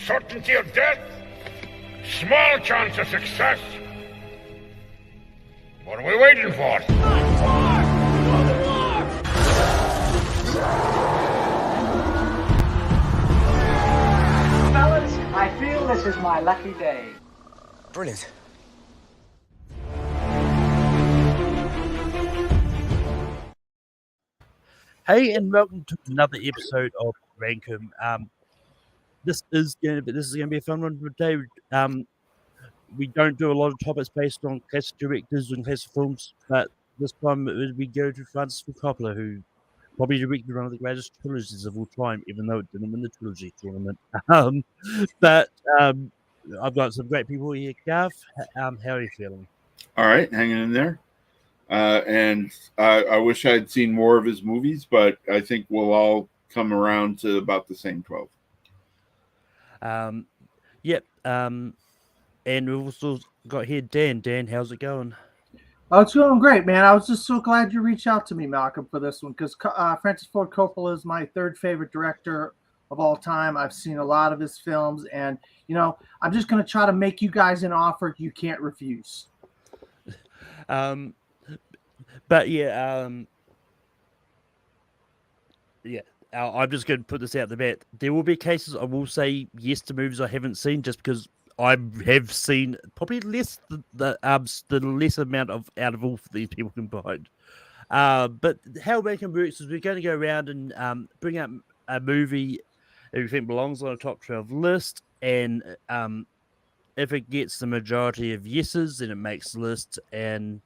certainty of death, small chance of success. What are we waiting for? Fellas, I feel this is my lucky day. Brilliant. Hey, and welcome to another episode of Rankum. This is going to be a fun one today. We don't do a lot of topics based on classic directors and classic films, but this time we go to Francis Ford Coppola, who probably directed one of the greatest trilogies of all time, even though it didn't win the trilogy tournament. But I've got some great people here. Garth, how are you feeling? All right, hanging in there. And I wish I'd seen more of his movies, but I think we'll all come around to about the same 12. Yep. And we've also got here Dan. Dan, how's it going? Oh, it's going great, man. I was just so glad you reached out to me, Malcolm, for this one, because Francis Ford Coppola is my third favorite director of all time. I've seen a lot of his films, and, I'm just going to try to make you guys an offer you can't refuse. But I'm just going to put this out the bat. There will be cases I will say yes to movies I haven't seen, just because I have seen probably less the less amount of out of all these people combined. But how Rankin works is we're going to go around and bring up a movie that we think belongs on a top 12 list, and if it gets the majority of yeses, then it makes the list, and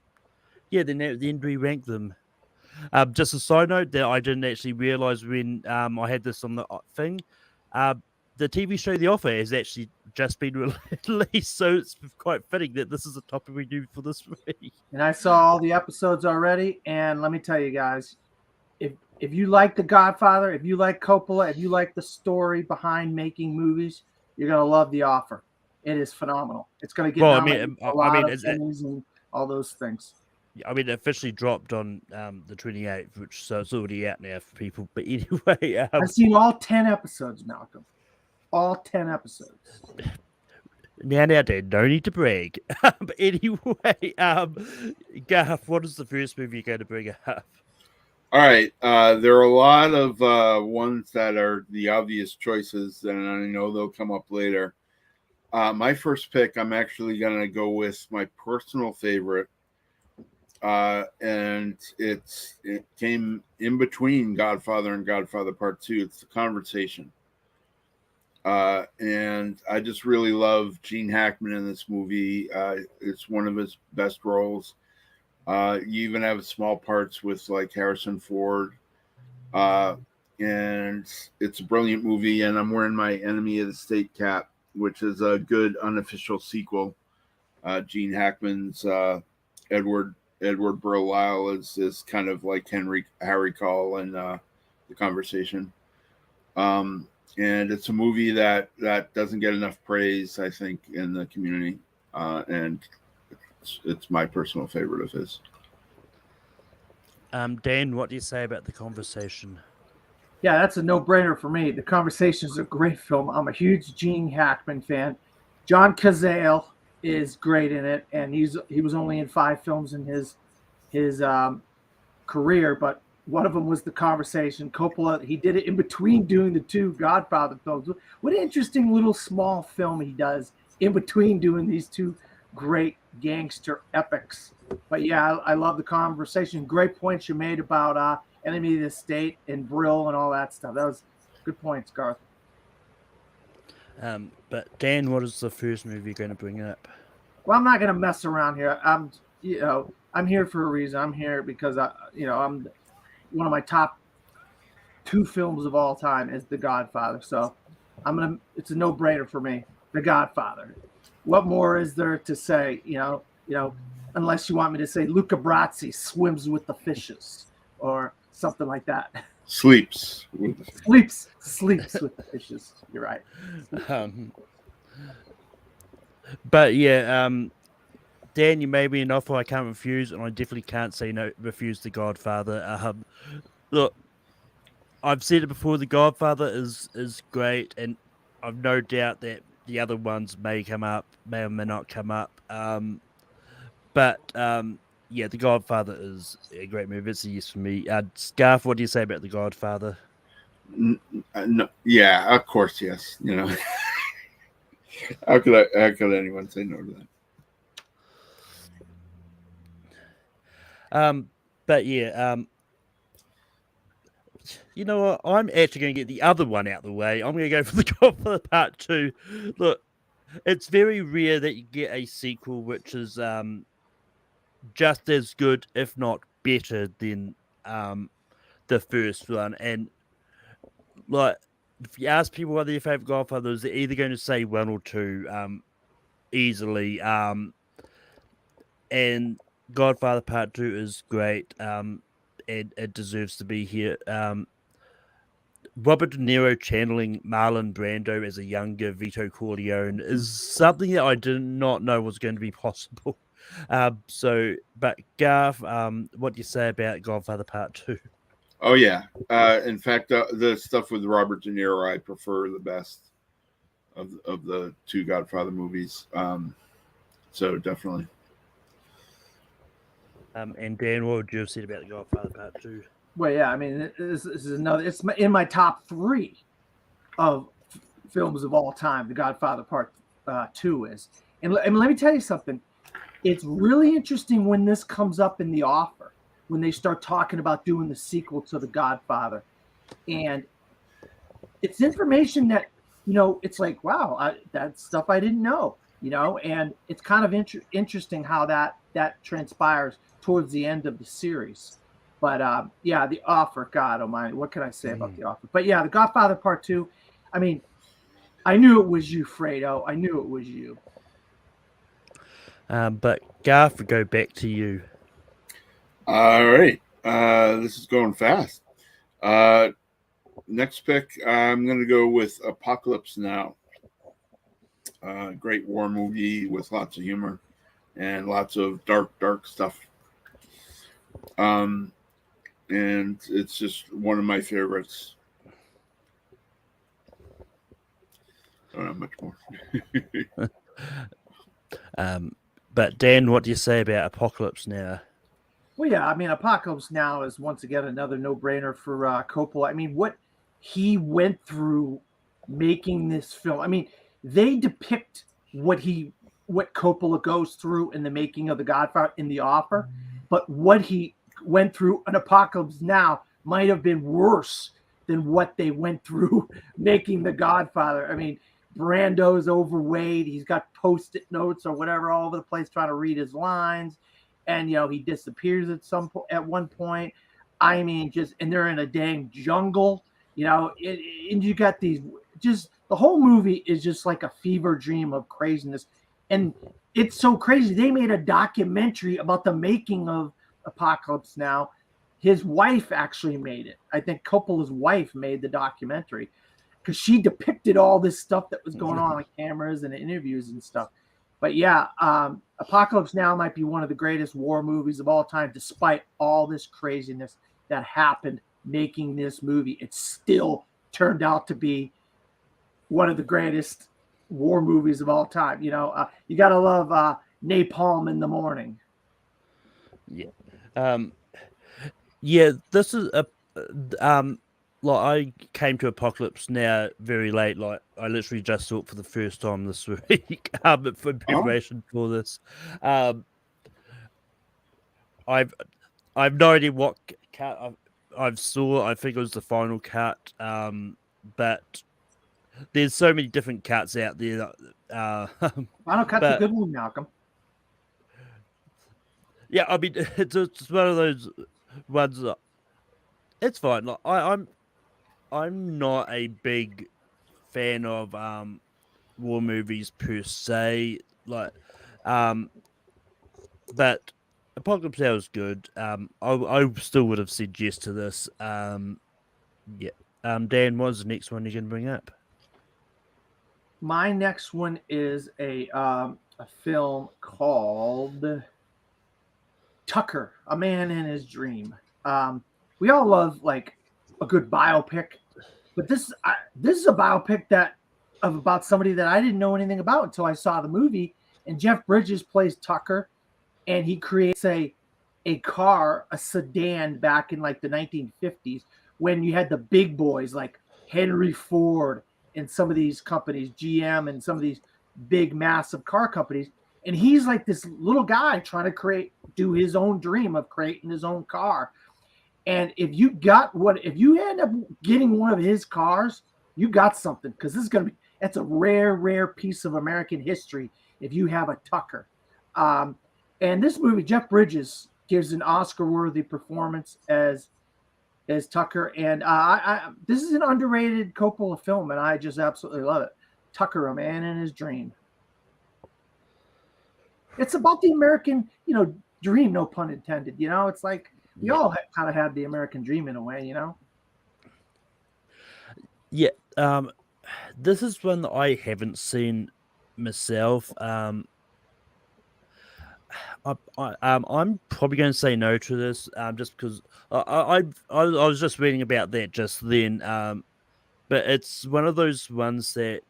then at the end we rank them. Just a side note that I didn't actually realize when I had this on the thing. The TV show The Offer has actually just been released, so it's quite fitting that this is a topic we do for this week. And I saw all the episodes already, and let me tell you guys, if you like The Godfather, if you like Coppola, if you like the story behind making movies, you're going to love The Offer. It is phenomenal. It's going to get a lot of Emmys and all those things. I mean, it officially dropped on the 28th, so it's already out now for people. But anyway... I've seen all 10 episodes, Malcolm. All 10 episodes. Now, Dad, no need to brag. But anyway, Garth, what is the first movie you're going to bring up? All right. There are a lot of ones that are the obvious choices, and I know they'll come up later. My first pick, I'm actually going to go with my personal favorite. And it came in between Godfather and Godfather Part 2. It's The Conversation. And I just really love Gene Hackman in this movie. It's one of his best roles. You even have small parts with like Harrison Ford. And it's a brilliant movie. And I'm wearing my Enemy of the State cap, which is a good unofficial sequel. Gene Hackman's Edward Burl Lyle is kind of like Harry Cole in The Conversation. And it's a movie that doesn't get enough praise, I think, in the community. And it's my personal favorite of his. Dan, what do you say about The Conversation? Yeah, that's a no-brainer for me. The Conversation is a great film. I'm a huge Gene Hackman fan. John Cazale is great in it, and he was only in 5 films in his career, but one of them was The Conversation. Coppola, he did it in between doing the 2 Godfather films. What an interesting little small film he does in between doing these 2 great gangster epics. But yeah, I love The Conversation. Great points you made about Enemy of the State and Brill and all that stuff. That was good points, Garth. But Dan, what is the first movie you're going to bring up? Well, I'm not going to mess around here. I'm here for a reason. I'm here because I'm one of my top 2 films of all time is The Godfather. So it's a no-brainer for me. The Godfather. What more is there to say? Unless you want me to say Luca Brasi swims with the fishes or something like that. Sleeps with the fishes. You're right. But yeah, Dan, you made me an offer I can't refuse, and I definitely can't refuse The Godfather. Look, I've said it before, The Godfather is great, and I've no doubt that the other ones may come up, may or may not come up. But yeah, The Godfather is a great movie. It's a yes for me. Scarf, what do you say about The Godfather? No, yeah, of course, yes. You know, how could anyone say no to that? But yeah, you know what? I'm actually going to get the other one out the way. I'm going to go for The Godfather Part 2. Look, it's very rare that you get a sequel which is just as good, if not better, than the first one. And like, if you ask people what their favorite Godfathers, they're either going to say one or two, easily. And Godfather Part 2 is great. And it deserves to be here. Robert De Niro channeling Marlon Brando as a younger Vito Corleone is something that I did not know was going to be possible. But Garth, what do you say about Godfather Part 2? Oh yeah. In fact, the stuff with Robert De Niro, I prefer the best of the two Godfather movies. So definitely. And Dan, what would you have said about the Godfather Part 2? Well, yeah, I mean, this is another. It's in my top 3 of films of all time. The Godfather Part 2 is, and let me tell you something. It's really interesting when this comes up in the offer, when they start talking about doing the sequel to The Godfather, and it's information that it's like, wow, that's stuff I didn't know, and it's kind of interesting how that transpires towards the end of the series. But yeah, the offer, God almighty, what can I say about the offer? But yeah, The Godfather Part 2, I mean, I knew it was you, Fredo. I knew it was you. But Garth, we go back to you. All right. This is going fast. Next pick, I'm going to go with Apocalypse Now. Great war movie with lots of humor and lots of dark stuff. And it's just one of my favorites. I don't have much more. But Dan, what do you say about Apocalypse Now? Well, yeah, I mean, Apocalypse Now is once again another no-brainer for Coppola. I mean, what he went through making this film. I mean, they depict what Coppola goes through in the making of The Godfather in The Offer, but what he went through an Apocalypse Now might have been worse than what they went through making The Godfather. I mean, Brando's overweight. He's got Post-it notes or whatever all over the place trying to read his lines. And, he disappears at one point. I mean, and they're in a dang jungle, and you got these, just the whole movie is just like a fever dream of craziness. And it's so crazy. They made a documentary about the making of Apocalypse Now. His wife actually made it. I think Coppola's wife made the documentary because she depicted all this stuff that was going on cameras and interviews and stuff. But yeah, Apocalypse Now might be one of the greatest war movies of all time, despite all this craziness that happened making this movie. It still turned out to be one of the greatest war movies of all time. You got to love Napalm in the Morning. Yeah. Yeah, this is a I came to Apocalypse Now very late. Like, I literally just saw it for the first time this week. For preparation for this, I've no idea what cut I've saw. I think it was the final cut. But there's so many different cuts out there. Final cut's a good one, Malcolm. Yeah, I mean, it's one of those ones that it's fine. Like, I'm not a big fan of war movies per se. Like, but Apocalypse Now is good. I still would have said yes to this. Yeah. Dan, what's the next one you're going to bring up? My next one is a film called Tucker, A Man in His Dream. We all love like a good biopic, but this is a biopic that about somebody that I didn't know anything about until I saw the movie. And Jeff Bridges plays Tucker, and he creates a car, a sedan back in like the 1950s when you had the big boys like Henry Ford and some of these companies, GM and some of these big massive car companies. And he's like this little guy trying to do his own dream of creating his own car. And if you end up getting one of his cars, you got something, because that's a rare piece of American history if you have a Tucker. And this movie, Jeff Bridges gives an Oscar-worthy performance as Tucker. And this is an underrated Coppola film, and I just absolutely love it. Tucker, a man in his dream. It's about the American, dream, no pun intended. It's like we all kind of had the American dream in a way, Yeah. This is one that I haven't seen myself. I'm probably going to say no to this, just because I was just reading about that just then. But it's one of those ones that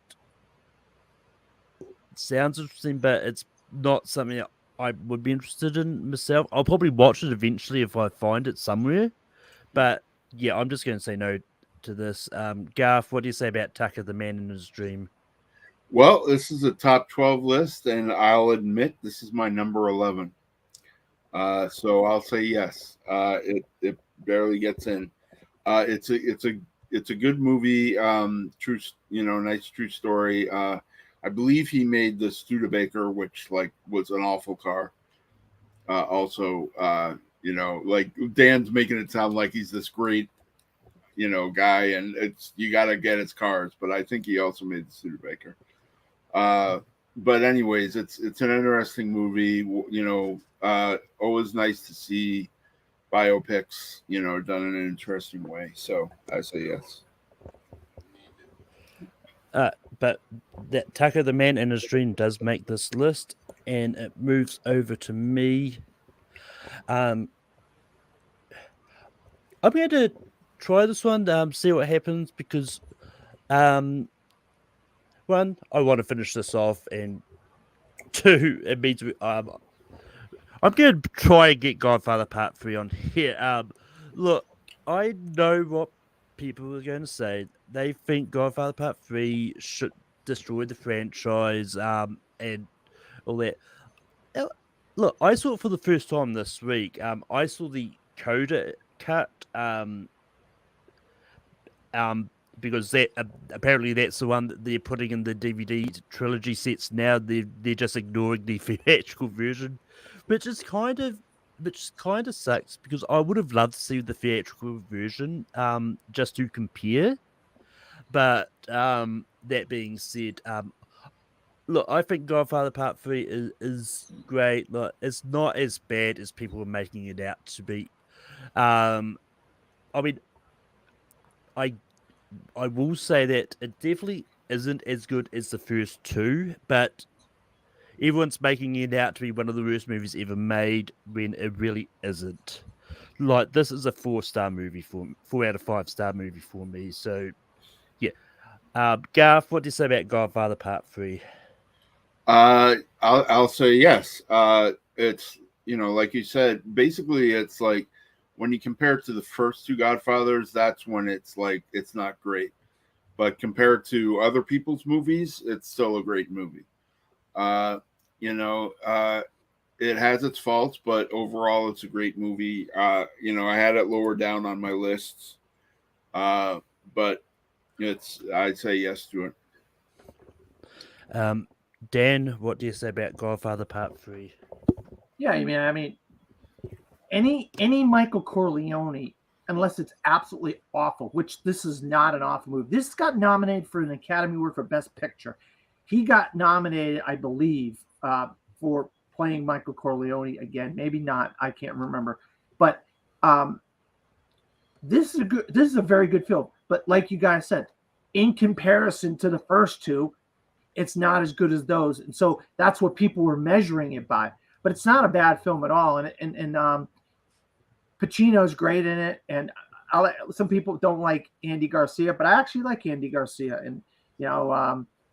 sounds interesting, but it's not something that I would be interested in myself. I'll probably watch it eventually if I find it somewhere. But yeah, I'm just going to say no to this. Garth, what do you say about Tucker, the man in his dream? Well, this is a top 12 list, and I'll admit this is my number 11. So I'll say yes. It barely gets in. It's a good movie. True, nice true story. I believe he made the Studebaker, which was an awful car. Also, like Dan's making it sound like he's this great, guy, and you got to get his cars. But I think he also made the Studebaker. But anyways, it's an interesting movie. Always nice to see biopics, done in an interesting way. So I say yes. But that Tucker, the man in his dream, does make this list, and it moves over to me. I'm going to try this one, see what happens, because one, I want to finish this off, and two, it means I'm going to try and get Godfather Part 3 on here. Look, I know what people are going to say. They think Godfather Part 3 should destroy the franchise, and all that. Look, I saw it for the first time this week. I saw the Coda cut, because that apparently that's the one that they're putting in the DVD trilogy sets now. They're just ignoring the theatrical version, which kind of sucks, because I would have loved to see the theatrical version, just to compare. But that being said, look, I think Godfather Part 3 is great. Look, it's not as bad as people are making it out to be. I mean, I will say that it definitely isn't as good as the first two, but everyone's making it out to be one of the worst movies ever made when it really isn't. Like, this is a 4-star movie 4 out of 5-star movie for me. So, yeah. Garth, what do you say about Godfather Part 3? I'll say yes. It's, like you said, basically it's like when you compare it to the first two Godfathers, that's when it's like it's not great. But compared to other people's movies, it's still a great movie. It has its faults, but overall it's a great movie. I had it lower down on my lists. But I'd say yes to it. Dan, what do you say about Godfather Part 3? Yeah, I mean, any Michael Corleone, unless it's absolutely awful, which this is not an awful movie. This got nominated for an Academy Award for Best Picture. He got nominated, I believe, for playing Michael Corleone again. Maybe not. I can't remember. But this is a very good film. But like you guys said, in comparison to the first two, it's not as good as those. And so that's what people were measuring it by. But it's not a bad film at all. And Pacino's great in it. And some people don't like Andy Garcia, but I actually like Andy Garcia. And,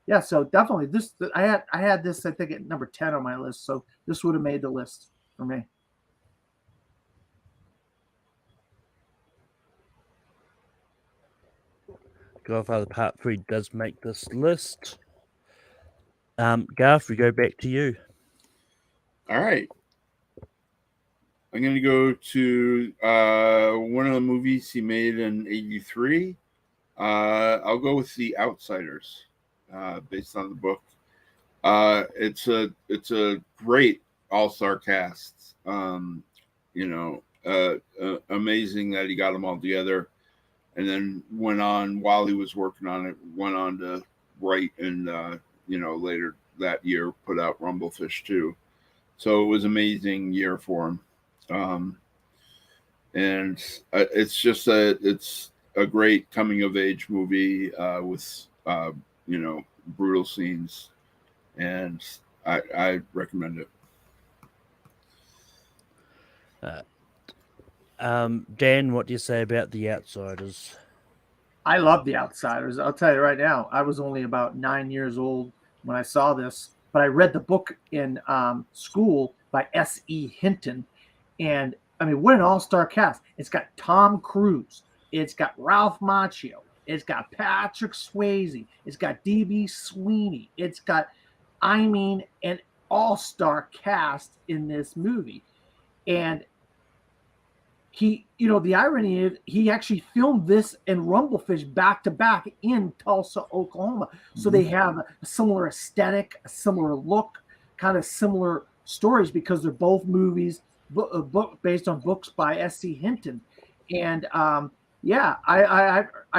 yeah, so definitely this. I had this, I think, at number 10 on my list. So this would have made the list for me. Godfather Part 3 does make this list. Garth, we go back to you. All right. I'm going to go to one of the movies he made in '83. I'll go with The Outsiders, based on the book. It's a great all-star cast. Amazing that he got them all together, and then went on while he was working on it. Went on to write and later that year put out Rumblefish 2. So it was an amazing year for him. And it's a great coming of age movie with brutal scenes, and I recommend it. Dan, what do you say about The Outsiders? I love The Outsiders. I'll tell you right now, I was only about 9 years old when I saw this, but I read the book in school by S.E. Hinton. And I mean, what an all-star cast. It's got Tom Cruise. It's got Ralph Macchio. It's got Patrick Swayze. It's got D.B. Sweeney. It's got, an all-star cast in this movie. And the irony is he actually filmed this and Rumblefish back to back in Tulsa, Oklahoma. So they have a similar aesthetic, a similar look, kind of similar stories, because they're both movies based on books by S.C. Hinton. And I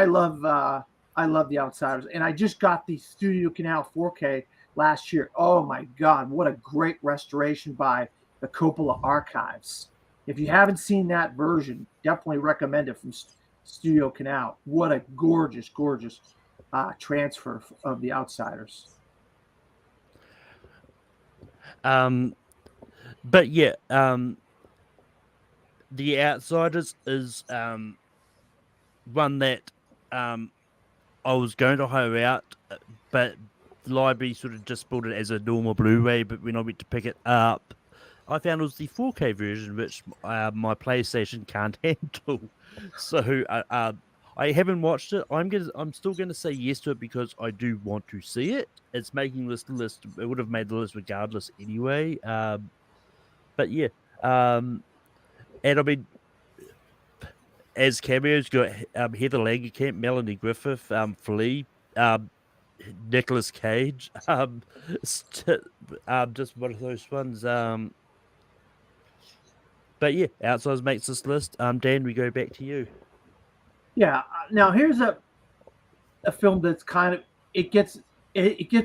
love The Outsiders. And I just got the Studio Canal 4K last year. Oh my God, what a great restoration by the Coppola Archives. If you haven't seen that version, definitely recommend it from Studio Canal. What a gorgeous, gorgeous transfer of The Outsiders. But yeah, The Outsiders is one that I was going to hire out, but the library sort of just bought it as a normal Blu-ray. But when I went to pick it up, I found it was the 4K version, which my PlayStation can't handle. So I haven't watched it. I'm still gonna say yes to it because I do want to see it. It's making this list. It would have made the list regardless anyway. But yeah, and I mean, as cameos, got Heather Langenkamp, Melanie Griffith, Flea, Nicolas Cage. Just one of those ones. But yeah, Outsiders makes this list. Dan, we go back to you. Yeah. Now here's a film that's kind of it gets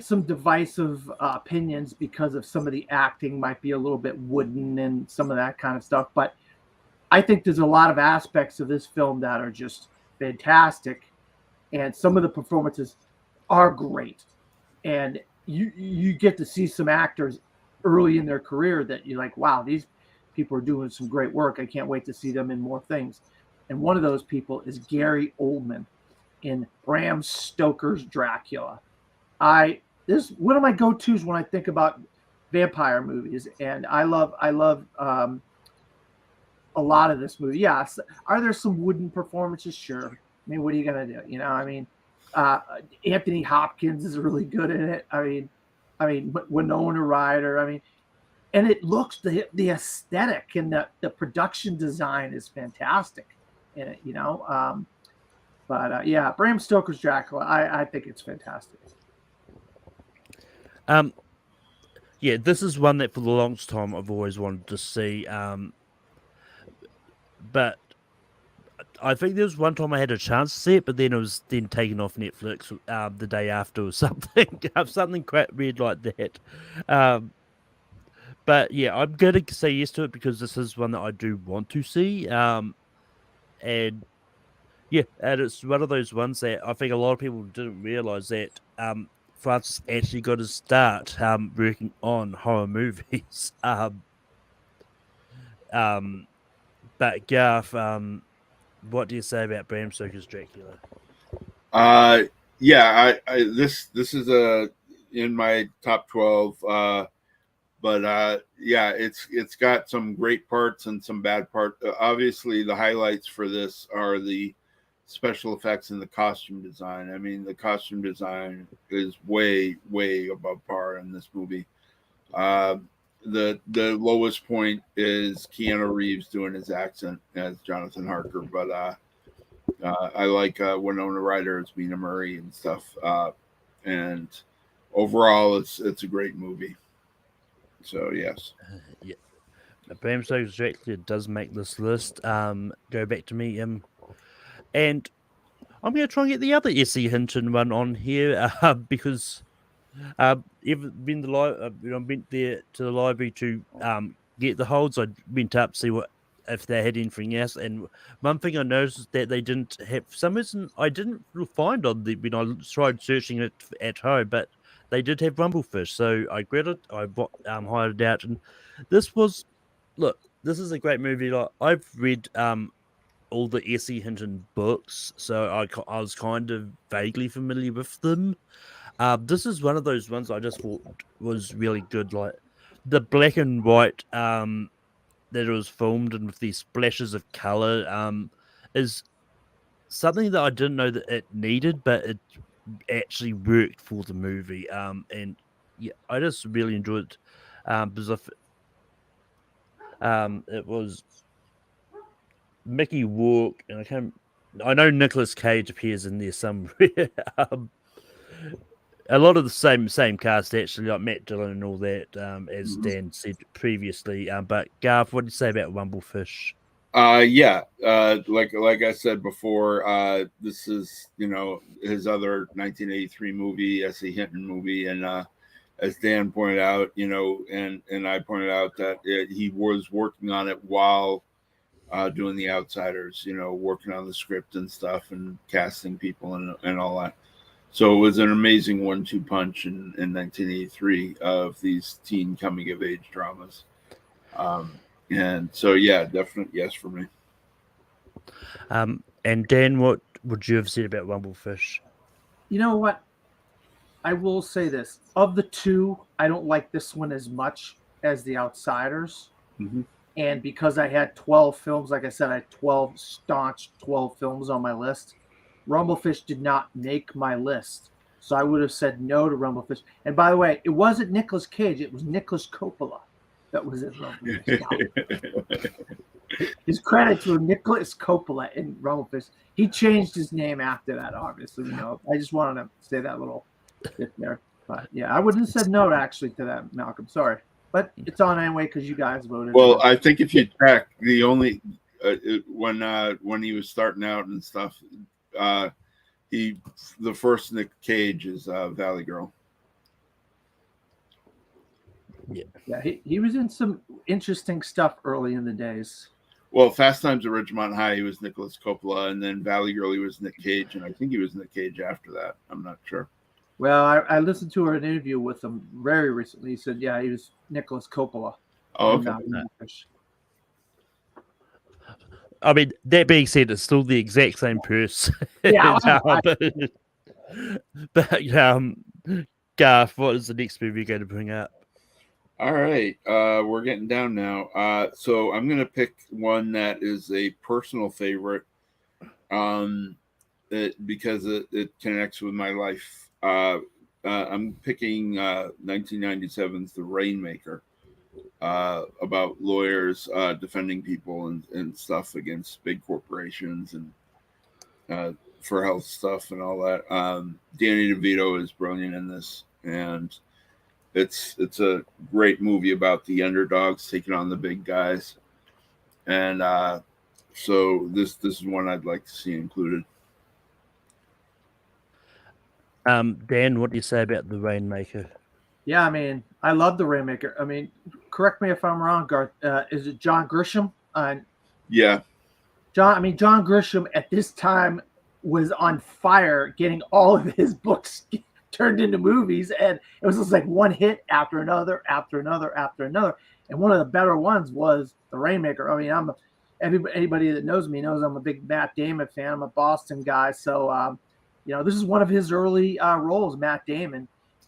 some divisive opinions because of some of the acting might be a little bit wooden and some of that kind of stuff. But I think there's a lot of aspects of this film that are just fantastic, and some of the performances are great. And you get to see some actors early in their career that you're like, wow, these people are doing some great work. I can't wait to see them in more things. And one of those people is Gary Oldman in Bram Stoker's Dracula. This is one of my go-tos when I think about vampire movies, and I love a lot of this movie. Yeah, are there some wooden performances? Sure. I mean, what are you gonna do? Anthony Hopkins is really good in it. I mean, Winona Ryder. And it looks the aesthetic and the production design is fantastic in it. Bram Stoker's Dracula. I think it's fantastic. Yeah, this is one that for the longest time I've always wanted to see. But I think there was one time I had a chance to see it, but then it was then taken off Netflix the day after or something. Something quite weird like that. But yeah, I'm going to say yes to it because this is one that I do want to see. And yeah, and it's one of those ones that I think a lot of people didn't realize that Francis actually got his start working on horror movies. But Garth, what do you say about Bram Stoker's Dracula? Yeah, this is in my top 12. But yeah, it's got some great parts and some bad parts. Obviously, the highlights for this are the special effects and the costume design. I mean, the costume design is way above par in this movie. Uh, the lowest point is Keanu Reeves doing his accent as Jonathan Harker, but I like Winona Ryder as Mina Murray and stuff. And overall, it's a great movie. So yes. Yeah. Bram Stoker's Dracula does make this list. Go back to me. And I'm going to try and get the other S.E. Hinton one on here because ever been I went there to the library to get the holds. I went up to see what if they had anything else. And one thing I noticed is that they didn't have for some reason I didn't find on the when I tried searching it at home, but they did have Rumblefish. So I grabbed it, I hired it out, and this was look. This is a great movie. Like I've read all the S.E. Hinton books, so I was kind of vaguely familiar with them. This is one of those ones I just thought was really good. Like the black and white that it was filmed and with these splashes of color is something that I didn't know that it needed, but it actually worked for the movie. And yeah, I just really enjoyed it because it was Mickey Rourke, and I know Nicolas Cage appears in there somewhere. A lot of the same cast actually, like Matt Dillon and all that, as Dan said previously. But Garth, what did you say about Rumblefish? Yeah, like I said before, this is his other 1983 movie, S.E. Hinton movie, and as Dan pointed out, and I pointed out that he was working on it while doing The Outsiders, working on the script and stuff and casting people and all that. So it was an amazing 1-2 punch in 1983 of these teen coming of age dramas. And so, yeah, definite yes for me. And Dan, what would you have said about Rumblefish? You know what? I will say this. Of the two, I don't like this one as much as The Outsiders. Mm-hmm. And because I had 12 films, like I said, I had 12 films on my list. Rumblefish did not make my list. So I would have said no to Rumblefish. And by the way, it wasn't Nicolas Cage. It was Nicolas Coppola that was in Rumblefish. His credits were Nicolas Coppola in Rumblefish. He changed his name after that, obviously. I just wanted to say that little bit there. But yeah, I wouldn't have said no actually to that, Malcolm. Sorry. But it's on anyway because you guys voted. Well, I think if you check, the only when he was starting out and stuff, the first Nick Cage is Valley Girl. Yeah, he was in some interesting stuff early in the days. Well, Fast Times at Ridgemont High, he was Nicolas Coppola, and then Valley Girl, he was Nick Cage, and I think he was Nick Cage after that. I'm not sure. Well, I listened to an interview with him very recently. He said, yeah, he was Nicolas Coppola. Oh, okay. I mean, that being said, it's still the exact same person. Yeah. But Garth, what is the next movie you're going to bring up? All right. We're getting down now. So I'm going to pick one that is a personal favorite because it connects with my life. I'm picking 1997's The Rainmaker, about lawyers defending people and stuff against big corporations and for health stuff and all that. Danny DeVito is brilliant in this, and it's a great movie about the underdogs taking on the big guys, and so this is one I'd like to see included. Dan, what do you say about The Rainmaker? Yeah, I mean, I love The Rainmaker. I mean, correct me if I'm wrong, Garth. Is it John Grisham? Yeah. John Grisham at this time was on fire, getting all of his books turned into movies, and it was just like one hit after another, after another, after another. And one of the better ones was The Rainmaker. I mean, anybody that knows me knows I'm a big Matt Damon fan. I'm a Boston guy, so This is one of his early roles, Matt Damon.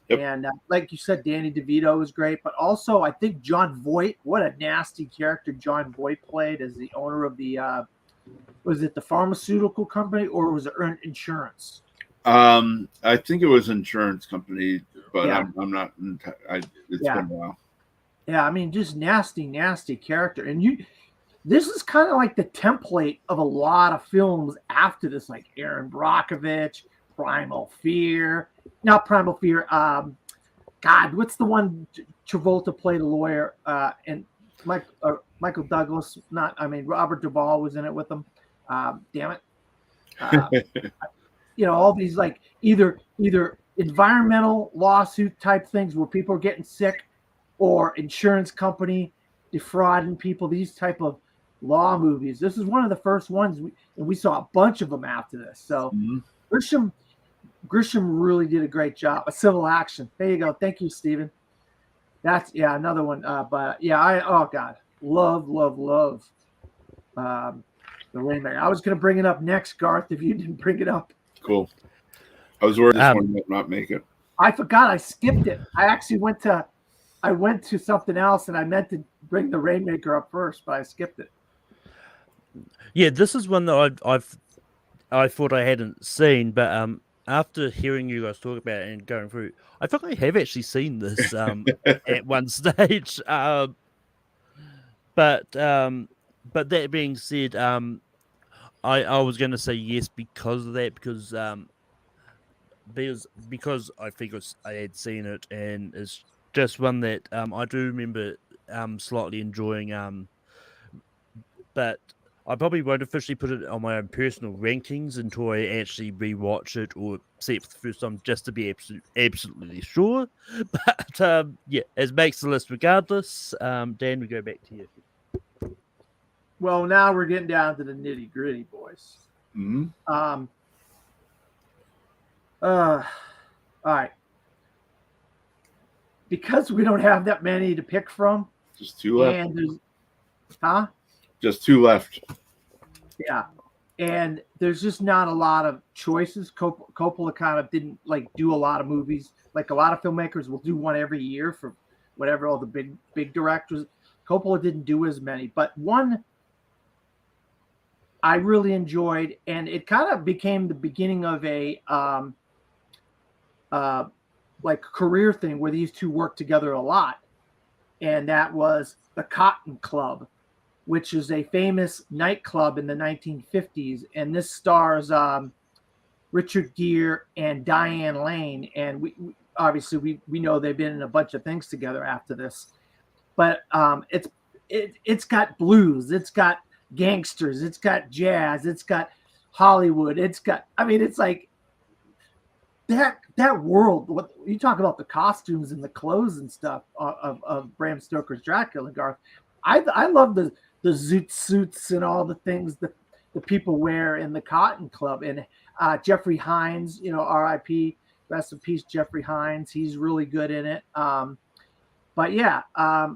Yep. And like you said, Danny DeVito was great, but also I think John Voight, what a nasty character John Voight played as the owner of the, was it the pharmaceutical company or was it insurance? I think it was insurance company, but Yeah. I'm not. It's Yeah. been a while. Yeah, I mean, just nasty character. And this is kind of like the template of a lot of films after this, like Aaron Brockovich, Primal Fear. Not Primal Fear. God, what's the one Travolta played a lawyer? And Michael Douglas. Robert Duvall was in it with him. Damn it. All these like either environmental lawsuit type things where people are getting sick, or insurance company defrauding people. These type of law movies. This is one of the first ones, we saw a bunch of them after this. So Grisham really did a great job. A Civil Action. There you go. Thank you, Stephen. That's another one. But yeah, love the Rainmaker. I was going to bring it up next, Garth, if you didn't bring it up. Cool. I was worried this one might not make it. I forgot. I skipped it. I actually went to something else, and I meant to bring the Rainmaker up first, but I skipped it. Yeah, this is one that I thought I hadn't seen, but after hearing you guys talk about it and going through, I think I have actually seen this at one stage. But that being said, I was going to say yes because of that, because I think I had seen it, and it's just one that I do remember slightly enjoying. But I probably won't officially put it on my own personal rankings until I actually rewatch it or see it for the first time, just to be absolutely sure. But yeah, it makes the list regardless. Dan, we go back to you. Well, now we're getting down to the nitty gritty, boys. Mm-hmm. All right. Because we don't have that many to pick from. Just two left. And Just two left. Yeah. And there's just not a lot of choices. Coppola kind of didn't do a lot of movies. Like a lot of filmmakers will do one every year for whatever, all the big directors. Coppola didn't do as many, but one I really enjoyed, and it kind of became the beginning of a career thing where these two worked together a lot. And that was the Cotton Club, which is a famous nightclub in the 1950s. And this stars Richard Gere and Diane Lane. And we obviously know they've been in a bunch of things together after this. But it's got blues, it's got gangsters, it's got jazz, it's got Hollywood, it's like that world. What you talk about, the costumes and the clothes and stuff of Bram Stoker's Dracula, Garth. I love the zoot suits and all the things that the people wear in the Cotton Club. And Jeffrey Hines, R.I.P. Rest in peace, Jeffrey Hines. He's really good in it. But yeah, a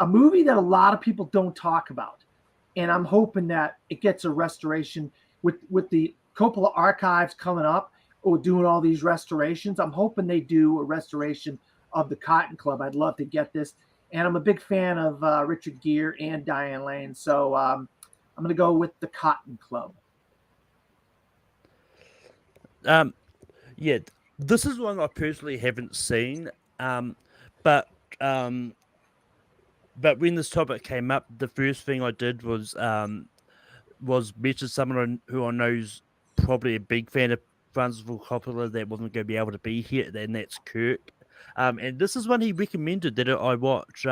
movie that a lot of people don't talk about, and I'm hoping that it gets a restoration with the Coppola archives coming up, or doing all these restorations. I'm hoping they do a restoration of the Cotton Club. I'd love to get this. And I'm a big fan of Richard Gere and Diane Lane. So I'm going to go with the Cotton Club. Yeah, this is one I personally haven't seen. But when this topic came up, the first thing I did was message someone who I know is probably a big fan of Francis Ford Coppola that wasn't going to be able to be here, and that's Kirk. And this is one he recommended that I watch.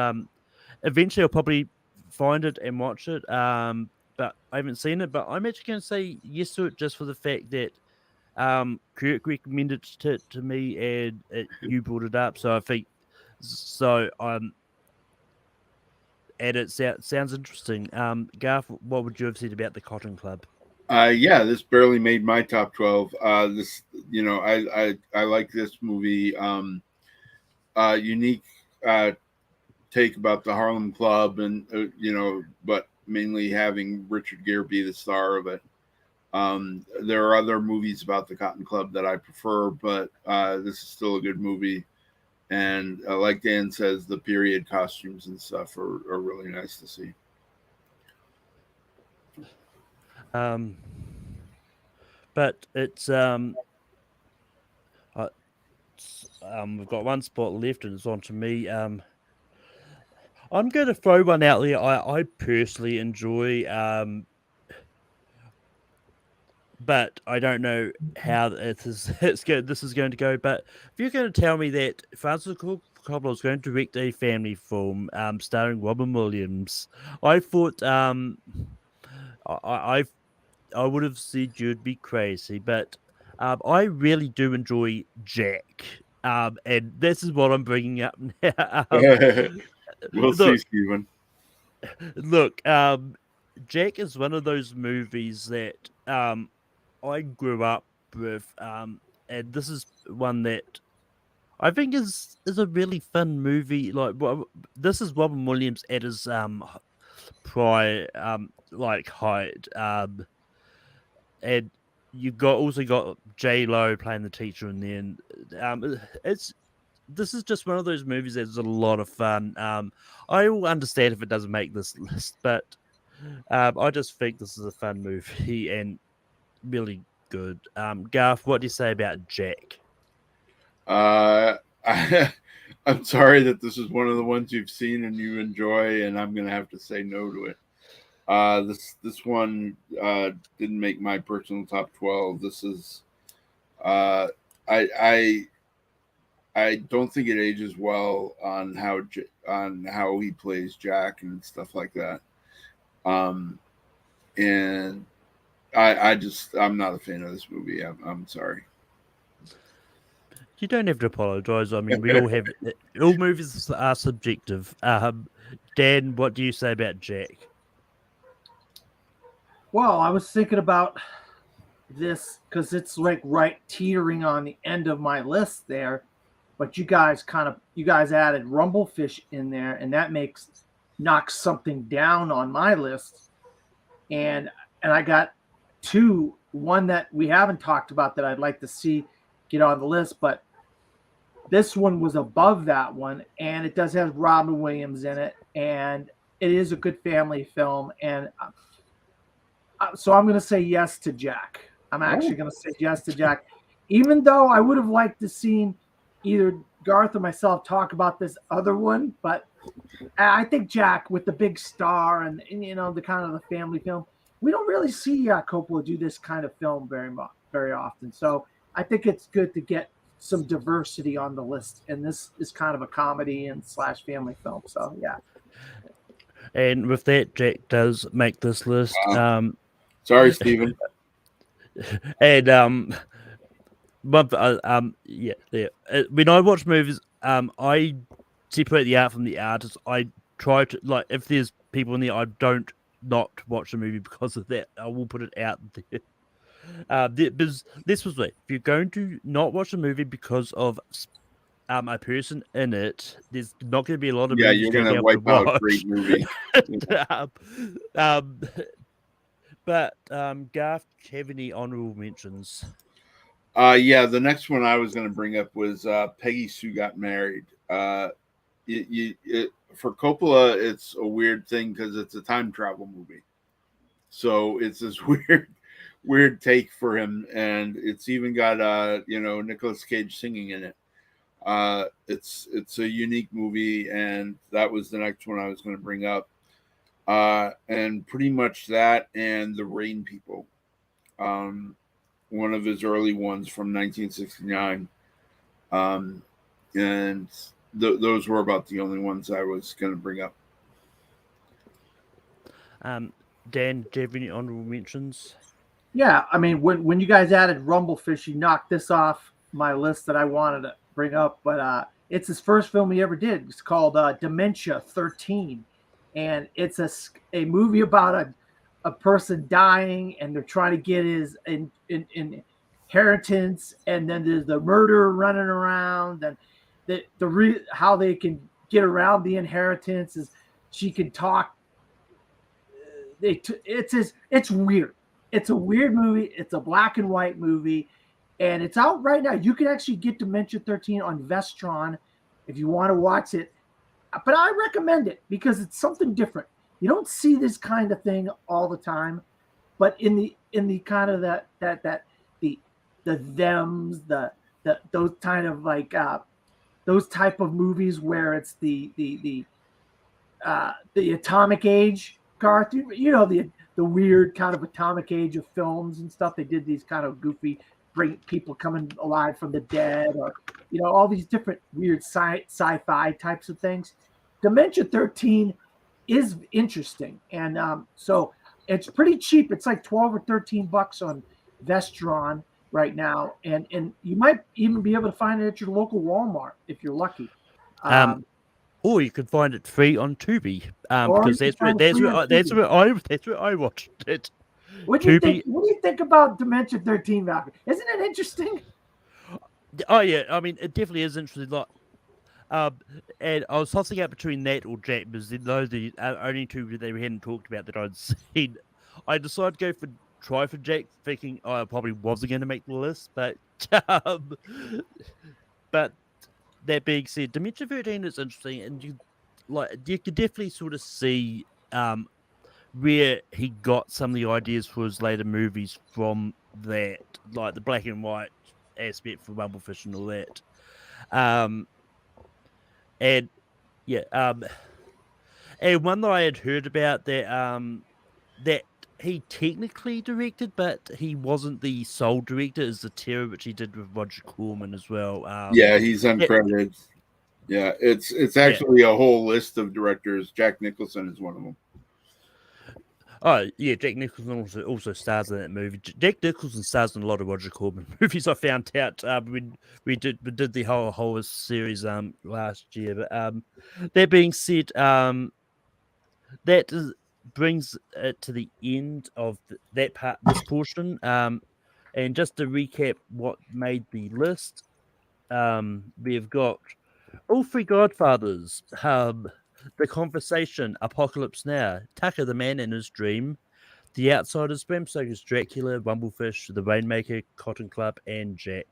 Eventually, I'll probably find it and watch it. But I haven't seen it. But I'm actually going to say yes to it just for the fact that Kirk recommended it to me, and you brought it up. So I think so. And it sounds interesting. Garth, what would you have said about the Cotton Club? Yeah, this barely made my top 12. This, I like this movie. Unique take about the Harlem Club, and but mainly having Richard Gere be the star of it. There are other movies about the Cotton Club that I prefer, but this is still a good movie. And like Dan says, the period costumes and stuff are really nice to see. But it's we've got one spot left, and it's on to me. I'm going to throw one out there. I personally enjoy, but I don't know how this is going to go. But if you're going to tell me that Francis Coppola is going to direct a family film, starring Robin Williams, I thought I would have said you'd be crazy, but I really do enjoy Jack. And this is what I'm bringing up now. We'll see, Stephen. Look, Jack is one of those movies that I grew up with, and this is one that I think is a really fun movie. Like, this is Robin Williams at his prior like height, and you also got J-Lo playing the teacher in there, and this is just one of those movies that's a lot of fun. I will understand if it doesn't make this list, but I just think this is a fun movie and really good. Garth, what do you say about Jack? I'm sorry that this is one of the ones you've seen and you enjoy, and I'm going to have to say no to it. This one didn't make my personal top 12. This is I don't think it ages well on how he plays Jack and stuff like that. And I'm not a fan of this movie. I'm sorry. You don't have to apologize. I mean, we all have. All movies are subjective. Dan, what do you say about Jack? Well, I was thinking about this because it's like right teetering on the end of my list there, but you guys added Rumblefish in there, and that knocks something down on my list, and I got two. One that we haven't talked about that I'd like to see get on the list, but this one was above that one, and it does have Robin Williams in it, and it is a good family film, and so I'm going to say yes to Jack. I'm actually going to say yes to Jack, even though I would have liked to seen either Garth or myself talk about this other one, but I think Jack with the big star and the kind of the family film, we don't really see Coppola do this kind of film very often. So I think it's good to get some diversity on the list, and this is kind of a comedy and / family film. So yeah. And with that, Jack does make this list. Sorry, Stephen. And yeah. When I watch movies, I separate the art from the artist. I try to, like, if there's people in there, I don't not watch the movie because of that. I will put it out there. Because this was it. If you're going to not watch a movie because of a person in it, there's not going to be a lot of movies you're going to wipe out a great movie. But Garth, do you have any honorable mentions? The next one I was going to bring up was Peggy Sue Got Married. For Coppola, it's a weird thing because it's a time travel movie. So it's this weird take for him, and it's even got Nicolas Cage singing in it. It's a unique movie, and that was the next one I was going to bring up. And pretty much that and The Rain People, one of his early ones from 1969. And those were about the only ones I was going to bring up. Dan, do you have any honorable mentions? Yeah, I mean, when you guys added Rumblefish, you knocked this off my list that I wanted to bring up, but it's his first film he ever did. It's called Dementia 13, and it's a movie about a person dying, and they're trying to get his inheritance, and then there's the murderer running around, and how they can get around the inheritance is she can talk. It's weird. it's a weird movie. It's a black and white movie, and it's out right now. You can actually get Dementia 13 on Vestron if you want to watch it. But I recommend it because it's something different. You don't see this kind of thing all the time, but in the kind of the thems, those kind of like those type of movies where it's the atomic age, Garth. You know the weird kind of atomic age of films and stuff. They did these kind of goofy, bring people coming alive from the dead, or all these different weird sci-fi types of things. Dementia 13 is interesting, and so it's pretty cheap. It's like $12 or $13 on Vestron right now, and you might even be able to find it at your local Walmart if you're lucky. Or you could find it free on Tubi, Or because you that's can where find it free on that's where I watched it. What do you Tubi. think? What do you think about Dementia 13, Malcolm? Isn't it interesting? Oh yeah, I mean it definitely is interesting. Like, and I was tossing out between that or Jack, because those are the only two that we hadn't talked about that I'd seen. I decided to try for Jack, thinking I probably wasn't going to make the list, but but that being said, Dementia 13 is interesting, and you could definitely sort of see where he got some of the ideas for his later movies from, that, like the black and white aspect for Rumblefish and all that. And yeah, and one that I had heard about that he technically directed, but he wasn't the sole director, is The Terror, which he did with Roger Corman as well. Yeah, he's uncredited. Yeah, it's actually a whole list of directors. Jack Nicholson is one of them. Oh yeah, Jack Nicholson also stars in that movie. Jack Nicholson stars in a lot of Roger Corman movies. I found out when we did the whole series last year. But that being said, brings it to the end of this portion. And just to recap what made the list, we've got all three Godfathers, The Conversation, Apocalypse Now, Tucker the Man in His Dream, The Outsiders, Bram Stoker's Dracula, Rumblefish, The Rainmaker, Cotton Club, and Jack.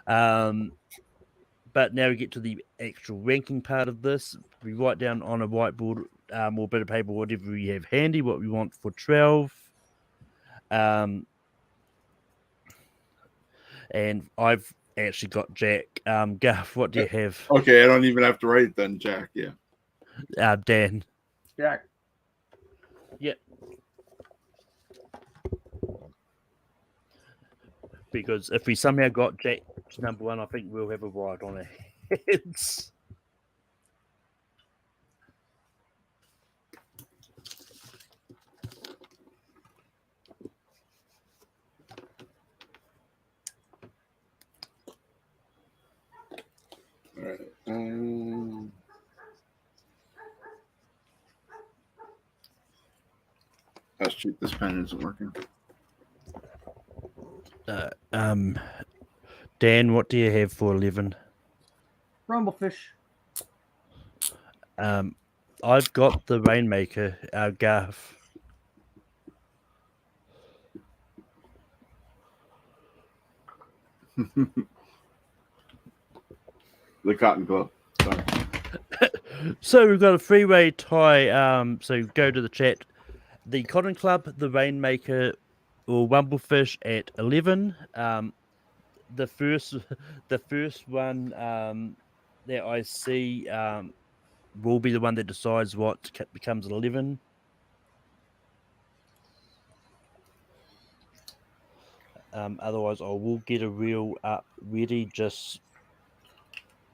But now we get to the actual ranking part of this. We write down on a whiteboard or bit of paper whatever we have handy, what we want for 12. And I've actually got Jack. Garth, what do you have? Okay, I don't even have to write it then, Jack. Yeah. Dan. Jack. Yep. Because if we somehow got Jack's number one, I think we'll have a ride on our heads. All right. That's cheap. This pen isn't working. Dan, what do you have for 11? Rumblefish. I've got The Rainmaker, Garth. The Cotton Club. Sorry. So we've got a three-way tie. So go to the chat. The Cotton Club, The Rainmaker, or Rumblefish at 11. The first one that I see will be the one that decides what becomes 11. Otherwise, I will get a reel up ready just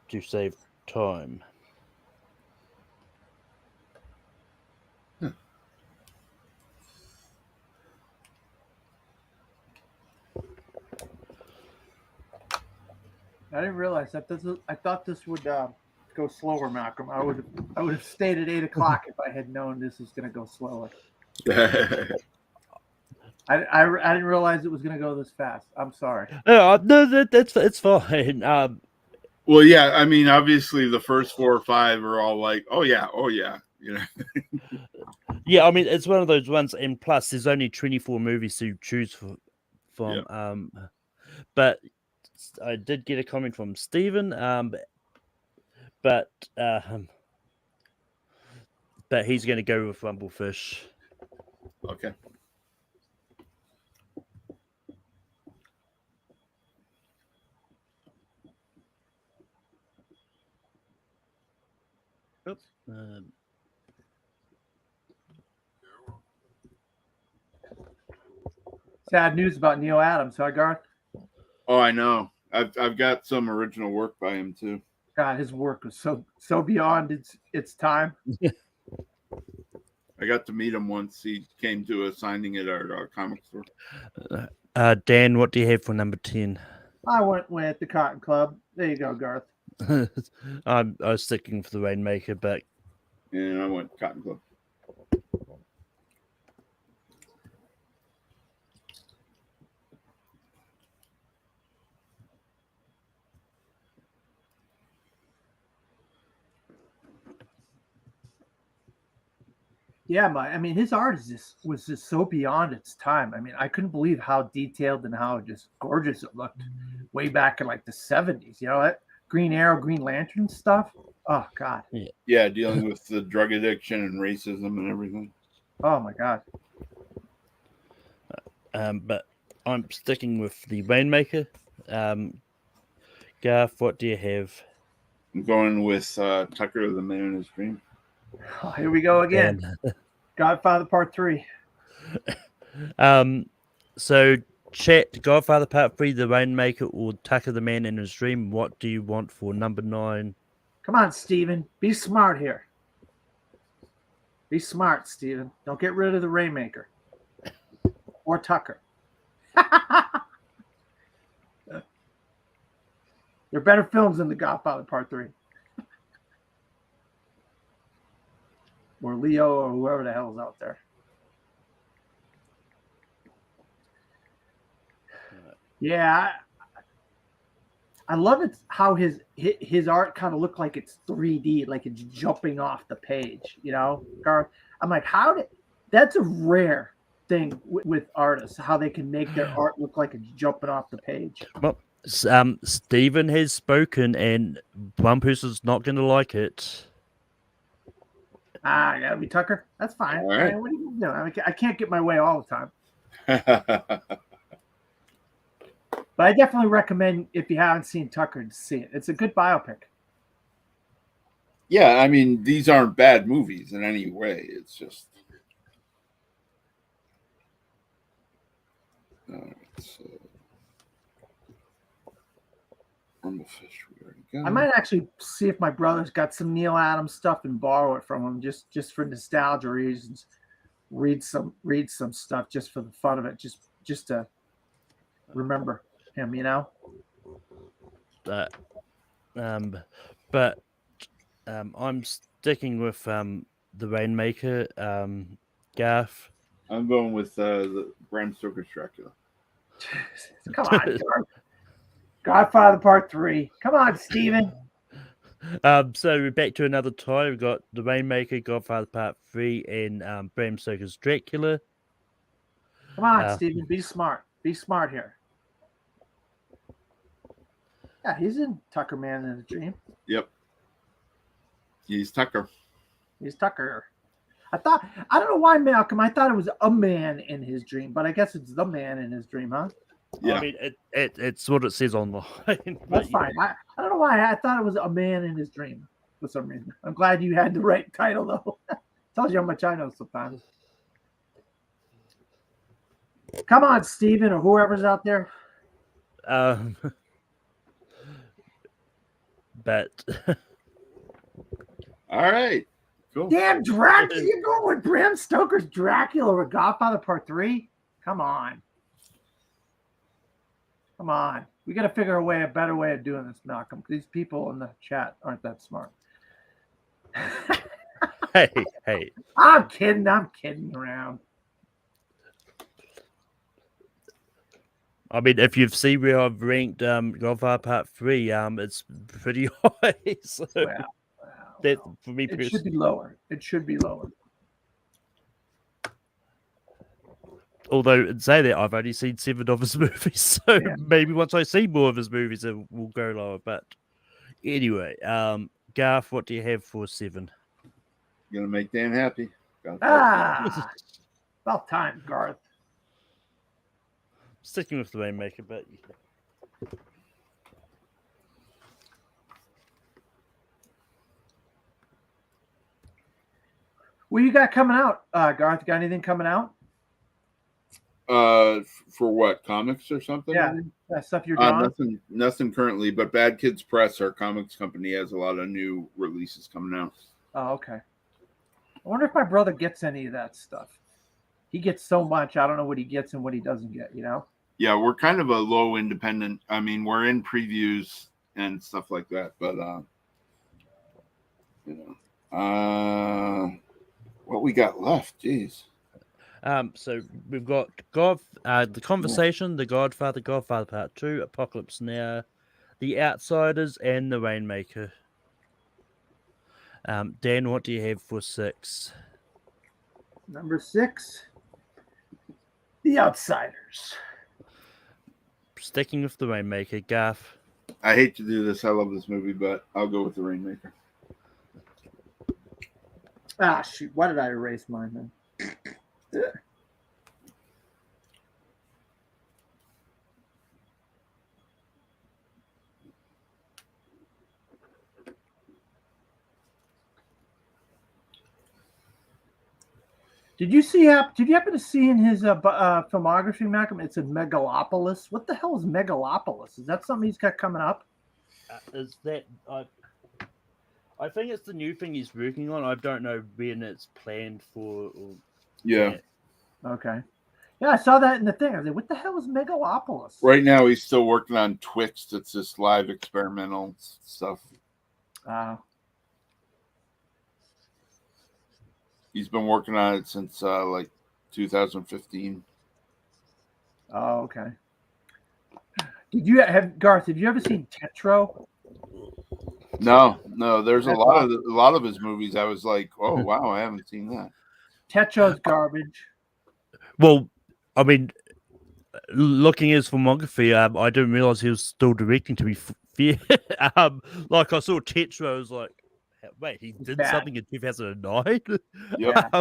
to save time. I didn't realize that I thought this would go slower, Malcolm. I would have stayed at 8 o'clock if I had known this was going to go slower. I didn't realize it was going to go this fast. I'm sorry. No, it's fine. Well, yeah. I mean, obviously, the first 4 or 5 are all like, "Oh yeah," you know. Yeah, I mean, it's one of those ones, and plus, there's only 24 movies to choose from. But I did get a comment from Stephen, but he's going to go with Rumblefish. Okay. Oops. Sad news about Neil Adams, huh, Garth? Oh, I know. I've got some original work by him too. God, his work was so beyond its time. I got to meet him once. He came to a signing at our comic store. Dan, what do you have for number 10? I went with the Cotton Club. There you go, Garth. I was sticking for the Rainmaker, but And I went Cotton Club. Yeah, I mean, his art was just so beyond its time. I mean, I couldn't believe how detailed and how just gorgeous it looked way back in like the 70s. You know, that Green Arrow, Green Lantern stuff. Oh God. Yeah, dealing with the drug addiction and racism and everything. Oh my God. But I'm sticking with the Rainmaker. Garth, what do you have? I'm going with Tucker, the Man in His Dream. Oh, here we go again. Godfather Part 3. So chat, Godfather Part 3, The Rainmaker, or Tucker the Man in His Dream. What do you want for number 9? Come on, Steven. Be smart here. Be smart, Steven. Don't get rid of the Rainmaker. Or Tucker. They're better films than The Godfather Part 3. Or Leo, or whoever the hell's out there. Yeah, I love it how his art kind of looked like it's 3D, like it's jumping off the page. You know, Garth. I'm like, that's a rare thing with artists, how they can make their art look like it's jumping off the page. Well, Stephen has spoken, and one person's not going to like it. I gotta be Tucker. That's fine. All right. What are you doing? I can't get my way all the time. But I definitely recommend, if you haven't seen Tucker, to see it. It's a good biopic. Yeah, I mean, these aren't bad movies in any way. It's just. All right, so. Rumblefish, we already got. I might actually see if my brother's got some Neil Adams stuff and borrow it from him, just for nostalgia reasons. Read some stuff just for the fun of it, just to remember him, you know. I'm sticking with the Rainmaker. Garth. I'm going with the Bram Stoker's Dracula. Come on, Godfather Part 3. Come on, Steven. So we're back to another tie. We've got the Rainmaker, Godfather Part 3, and Bram Stoker's Dracula. Come on, Steven. Be smart. Be smart here. Yeah, he's in Tucker Man in a Dream. Yep. He's Tucker. He's Tucker. I don't know why, Malcolm. I thought it was a man in his dream, but I guess it's the man in his dream, huh? Yeah. I mean, it's what it says online. That's fine. I don't know why. I thought it was a man in his dream for some reason. I'm glad you had the right title, though. Tells you how much I know sometimes. Come on, Steven, or whoever's out there. But All right. Cool. Damn, Dracula! You're going with Bram Stoker's Dracula or Godfather Part 3? Come on. Come on. We got to figure a better way of doing this, Malcolm. These people in the chat aren't that smart. hey. I'm kidding around. I mean, if you've seen where I've ranked Godfather Part 3, it's pretty high. So that for me, It should be lower. It should be lower. Although, in saying that, I've only seen 7 of his movies, so Yeah. maybe once I see more of his movies, it will go lower. But anyway, Garth, what do you have for 7? Gonna make Dan happy. Ah, about time, Garth. Sticking with the Rainmaker, but What you got coming out, Garth? Got anything coming out? For what, comics or something? Yeah, that stuff you're drawing. Nothing currently, but Bad Kids Press, our comics company, has a lot of new releases coming out. Oh, okay. I wonder if my brother gets any of that stuff. He gets so much. I don't know what he gets and what he doesn't get. You know. Yeah, we're kind of a low independent. I mean, we're in previews and stuff like that, but what we got left? Jeez. So we've got The Conversation, The Godfather, Godfather Part 2, Apocalypse Now, The Outsiders, and The Rainmaker. Dan, what do you have for 6? Number 6, The Outsiders. Sticking with The Rainmaker, Garth. I hate to do this. I love this movie, but I'll go with The Rainmaker. Ah, shoot. Why did I erase mine then? Did you happen to see in his filmography, Malcolm? It's a Megalopolis. What the hell is Megalopolis? Is that something he's got coming up? Is that I think it's the new thing he's working on. I don't know when it's planned for. Yeah. Okay. Yeah, I saw that in the thing. I was like, what the hell is Megalopolis? Right now, he's still working on Twixt. It's this live experimental stuff. He's been working on it since like 2015. Oh, okay. Garth? Have you ever seen Tetro? No. There's a lot of his movies. I was like, oh wow, I haven't seen that. Tetro's garbage. Well, I mean, looking at his filmography, I didn't realize he was still directing. To be fair, like I saw Tetro, I was like, wait, he did something in 2009. Yep.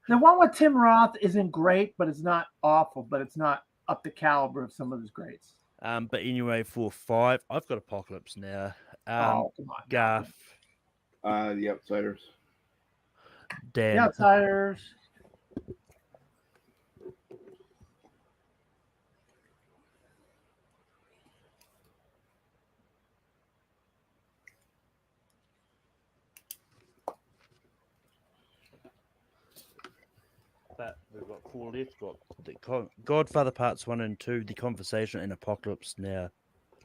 The one with Tim Roth isn't great, but it's not awful. But it's not up the caliber of some of his greats. But anyway, for 5, I've got Apocalypse Now. Come on, Garth. The Outsiders. Dan. The Outsiders. But we've got 4 left. Got the Godfather Parts 1 and 2, The Conversation, and Apocalypse Now.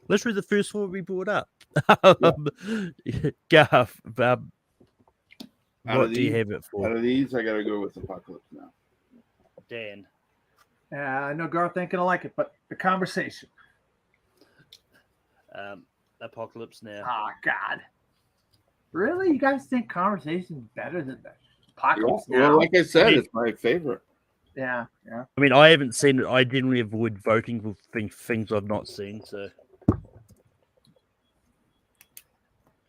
Literally the first 4 we brought up. Garth, what do you have it for? Out of these, I gotta go with Apocalypse Now. Dan. I know Garth ain't gonna like it, but The Conversation. Apocalypse Now. Oh God. Really? You guys think Conversation's better than the Apocalypse Now? Well, like I said, it's my favorite. Yeah. I mean, I haven't seen it. I generally avoid voting for things I've not seen. So,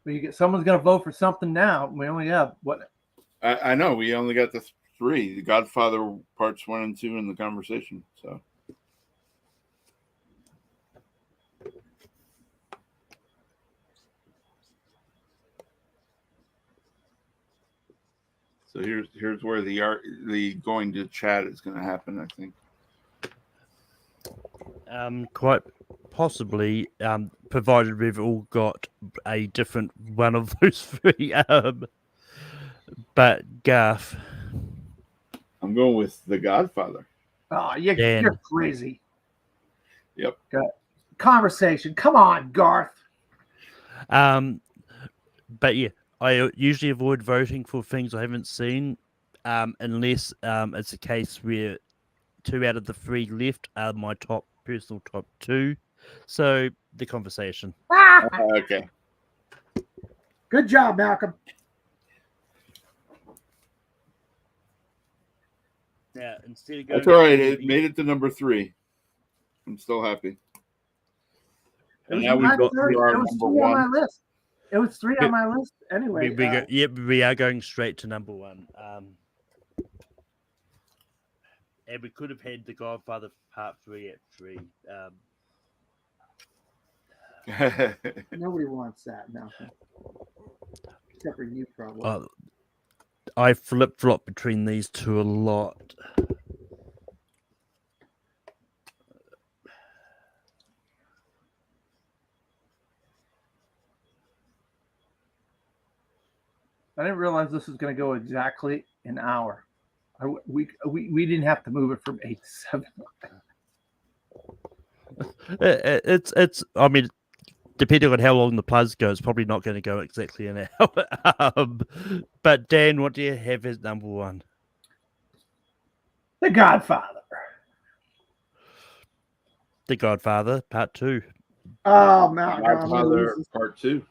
Well, someone's gonna vote for something now. We only have what? I know we only got the 3: The Godfather Parts 1 and 2, and The Conversation. So here's where the going to chat is going to happen, I think. Quite possibly, provided we've all got a different one of those 3. But Garth. I'm going with The Godfather. Oh, you're crazy. Yep. Conversation. Come on, Garth. But yeah, I usually avoid voting for things I haven't seen, unless it's a case where 2 out of the 3 left are my personal top 2. So The Conversation. Okay. Good job, Malcolm. Now, instead of That's going all right. to It the- made it to number 3. I'm still happy. It And was now we've my got third. to our It was number 3 on my 1. list. It was 3 on my list anyway. we are going straight to number 1. And we could have had The Godfather Part 3 at 3. Nobody wants that, Malcolm. Except for you, probably. I flip-flop between these two a lot. I didn't realize this was going to go exactly an hour. We didn't have to move it from 8 to 7. It's. I mean, depending on how long the plus goes, it's probably not going to go exactly an hour. But Dan, what do you have as number 1? The Godfather. The Godfather Part 2. Oh, Malcolm. Godfather Part 2.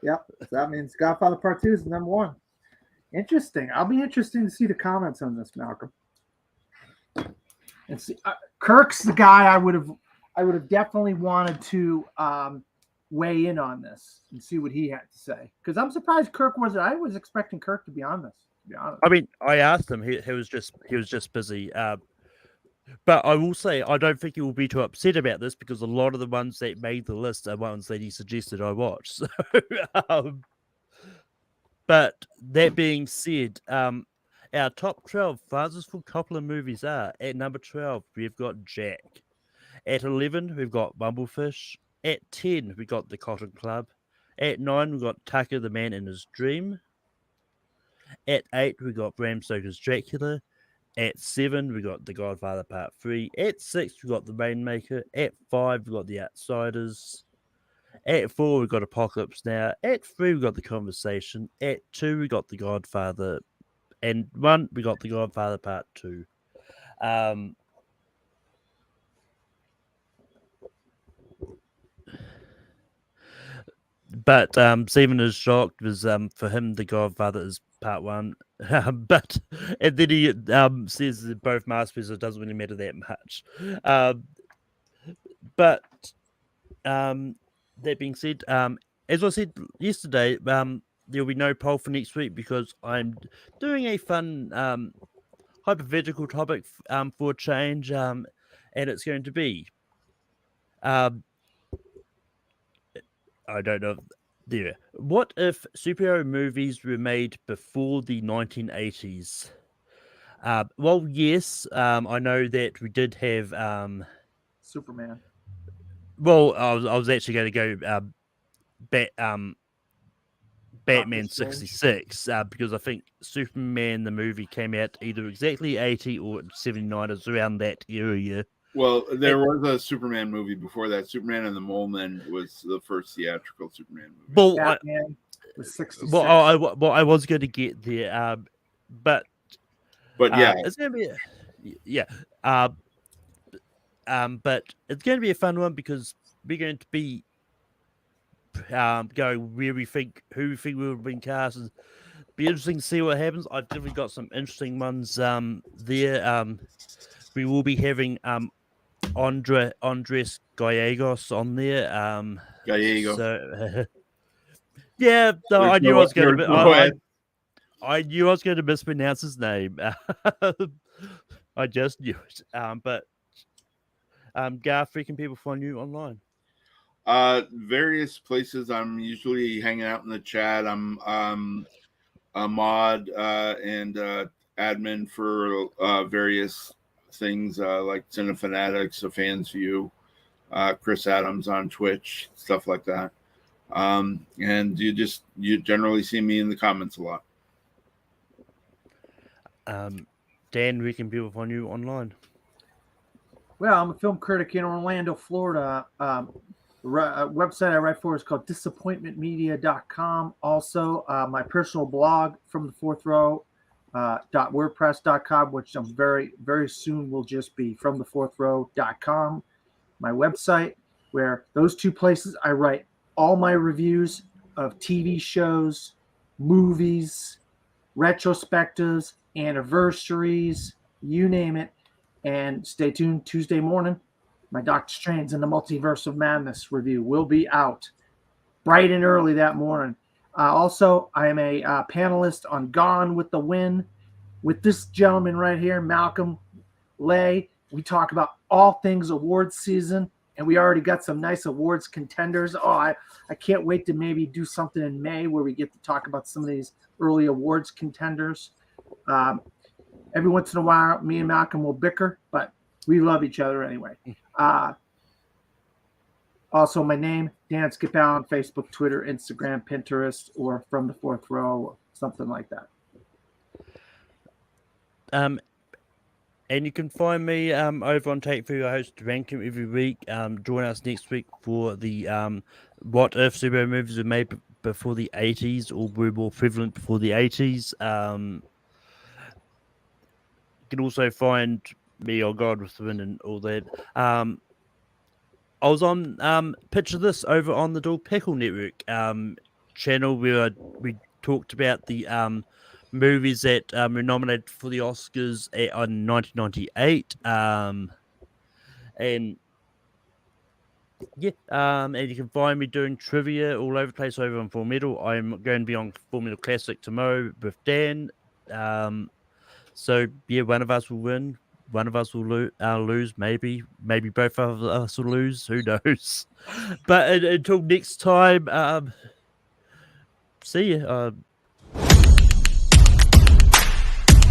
Yep. So that means Godfather Part 2 is number 1. Interesting. I'll be interested to see the comments on this, Malcolm. And see, Kirk's the guy I would have definitely wanted to weigh in on this and see what he had to say. Because I'm surprised Kirk wasn't. I was expecting Kirk to be on this. To be honest. I mean, I asked him. He was just busy. But I will say, I don't think he will be too upset about this because a lot of the ones that made the list are ones that he suggested I watch. So, but that being said, our top 12 Fathers for Coppola movies are: at number 12, we've got Jack. At 11, we've got Bumblefish. At 10, we got The Cotton Club. At 9, we got Tucker, the Man in His Dream. At 8, we got Bram Stoker's Dracula. At 7, we got The Godfather Part 3. At 6, we got The Rainmaker. At 5, we got The Outsiders. At 4, we got Apocalypse Now. At 3, we got The Conversation. At 2, we got The Godfather. And 1, we got The Godfather Part 2. But Stephen is shocked because for him, The Godfather is Part 1. But and then he says that both masterpieces, it doesn't really matter that much. But that being said, as I said yesterday, there'll be no poll for next week because I'm doing a fun hypothetical topic for a change, and it's going to be I don't know. There. What if superhero movies were made before the 1980s? Well, yes. I know that we did have Superman. Well, I was actually going to go Batman Strange. 66 because I think Superman the movie came out either exactly 80 or 79. It's around that area. Well, there was a Superman movie before that. Superman and the Mole Men was the first theatrical Superman movie. Well, Batman was 66. I was going to get there, but yeah, it's going to be but it's going to be a fun one because we're going to be going where we think who we think will have been cast. And be interesting to see what happens. I've definitely got some interesting ones there. We will be having Andres Gallegos on there. Gallego. So, yeah, no, I knew I was going to. I knew I was going to mispronounce his name. I just knew it. But Garth, where can people find you online? Various places. I'm usually hanging out in the chat. I'm a mod and admin for various things like Cinefanatics, A Fan's View, Chris Adams on Twitch, stuff like that. And you generally see me in the comments a lot. Dan, where can people find you online? Well, I'm a film critic in Orlando, Florida. Website I write for is called disappointmentmedia.com. Also, my personal blog, From the Fourth Row, .wordpress.com, which I'm very, very soon will just be fromthefourthrow.com. My website, where those two places I write all my reviews of TV shows, movies, retrospectives, anniversaries, you name it. And stay tuned Tuesday morning. My Doctor Strange and the Multiverse of Madness review will be out bright and early that morning. Also, I am a panelist on Gone with the Wind with this gentleman right here, Malcolm Lay. We talk about all things awards season, and we already got some nice awards contenders. Oh, I can't wait to maybe do something in May where we get to talk about some of these early awards contenders. Every once in a while, me and Malcolm will bicker, but we love each other anyway. Also, my name, Dan Skipal on Facebook, Twitter, Instagram, Pinterest, or From the Fourth Row, or something like that. And you can find me over on Take 3. I host Ranking every week. Join us next week for the what if superhero movies were made before the 80s or were more prevalent before the 80s. You can also find me on God with the Wind and all that. I was on Picture This over on the Dual Pickle Network channel where we talked about the movies that were nominated for the Oscars in 1998. And you can find me doing trivia all over the place over on Full Metal. I'm going to be on Full Metal Classic tomorrow with Dan. So yeah, one of us will win. One of us will lose, maybe both of us will lose. Who knows? But until next time, see you.